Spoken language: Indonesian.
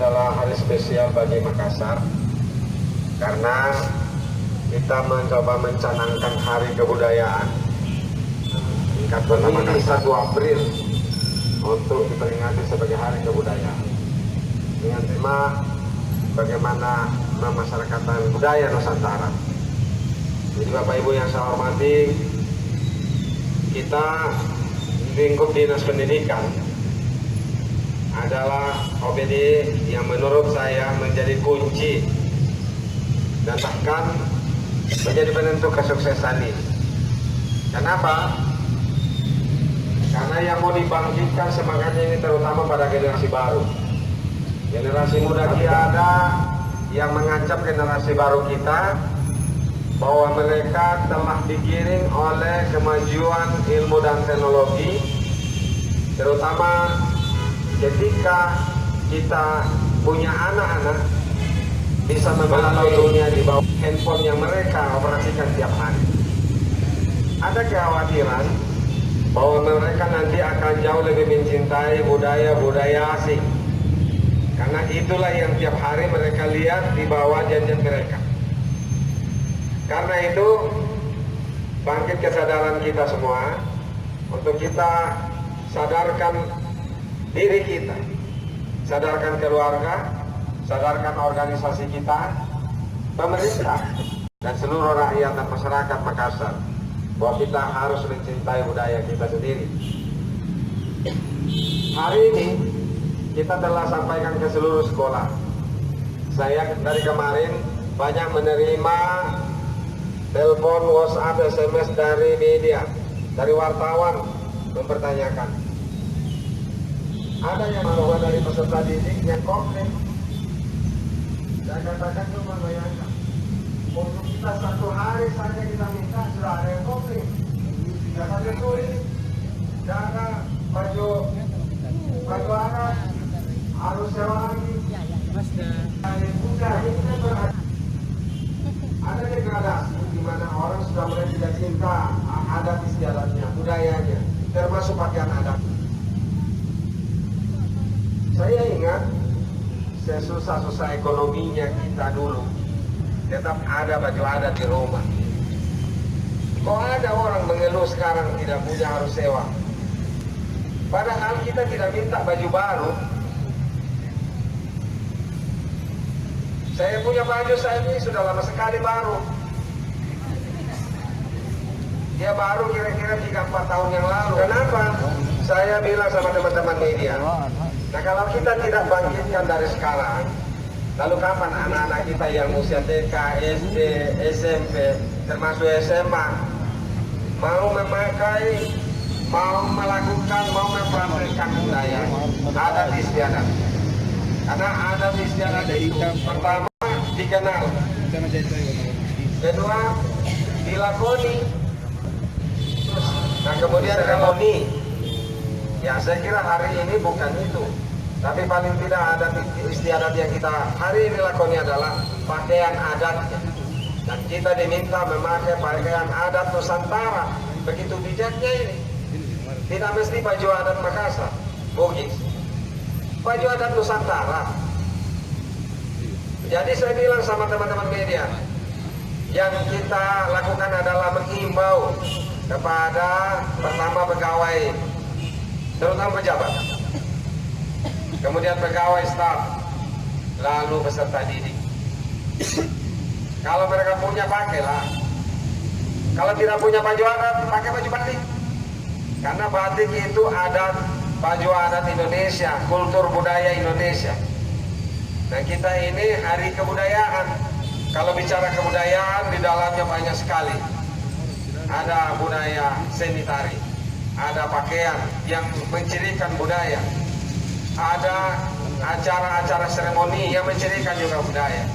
adalah hari spesial bagi Makassar karena kita mencoba mencanangkan hari kebudayaan tingkat kota Makassar 2 April untuk diperingati sebagai hari kebudayaan dengan tema bagaimana memasyarakatkan budaya Nusantara. Jadi Bapak Ibu yang saya hormati, kita di lingkup Dinas Pendidikan adalah OBD yang menurut saya menjadi kunci dan bahkan menjadi penentu kesuksesan ini. Kenapa? Karena yang mau dibangkitkan semangatnya ini terutama pada generasi baru. Generasi muda kita ada yang mengancam generasi baru kita bahwa mereka telah digiring oleh kemajuan ilmu dan teknologi, terutama ketika kita punya anak-anak bisa memelalui dunia di bawah handphone yang mereka operasikan tiap hari. Ada kekhawatiran bahwa mereka nanti akan jauh lebih mencintai budaya-budaya asing, karena itulah yang tiap hari mereka lihat di bawah gadget mereka. Karena itu bangkit kesadaran kita semua untuk kita sadarkan diri kita, sadarkan keluarga, sadarkan organisasi kita, pemerintah, dan seluruh rakyat dan masyarakat Makassar bahwa kita harus mencintai budaya kita sendiri. Hari ini kita telah sampaikan ke seluruh sekolah. Saya dari kemarin banyak menerima telepon, WhatsApp, SMS dari media, dari wartawan mempertanyakan. Ada yang bahwa dari peserta didik yang komplain. Saya katakan cuma bayangkan, untuk kita 1 hari saja kita minta sudah ada yang komplain. Tidak ada tulis, tidak ada baju anak, harus sewa lagi. Ada degradasi di mana orang sudah mulai tidak cinta adat istiadatnya, budayanya, termasuk pakaian adat. Saya ingat sesusah-susah ekonominya kita dulu tetap ada baju adat di rumah. Kok ada orang mengeluh sekarang tidak punya harus sewa? Padahal kita tidak minta baju baru. Saya punya baju saya ini sudah lama sekali baru. Dia baru kira-kira 3-4 tahun yang lalu. Kenapa? Saya bilang sama teman-teman media, nah kalau kita tidak bangkitkan dari sekarang, lalu kapan anak-anak kita yang usia TK, SD, SMP, termasuk SMA mau memakai, mau melakukan, mau mempraktikkan budaya adat istiadat? Karena adat istiadat itu pertama dikenal, kedua dilakoni, nah kemudian harmoni. Ya saya kira hari ini bukan itu, tapi paling tidak ada istiadat yang kita hari ini lakoni adalah pakaian adat, dan kita diminta memakai pakaian adat Nusantara. Begitu bijaknya ini, tidak mesti baju adat Makassar, Bugis, baju adat Nusantara. Jadi saya bilang sama teman-teman media, yang kita lakukan adalah menghimbau kepada pertama pegawai, terutama pejabat, kemudian pegawai staf, lalu peserta didik. Kalau mereka punya, pakailah. Kalau tidak punya baju adat, pakai baju batik. Karena batik itu adat, baju adat Indonesia, kultur budaya Indonesia. Dan kita ini hari kebudayaan. Kalau bicara kebudayaan, di dalamnya banyak sekali. Ada budaya seni tari, ada pakaian yang mencirikan budaya, ada acara-acara seremoni yang mencirikan juga budaya.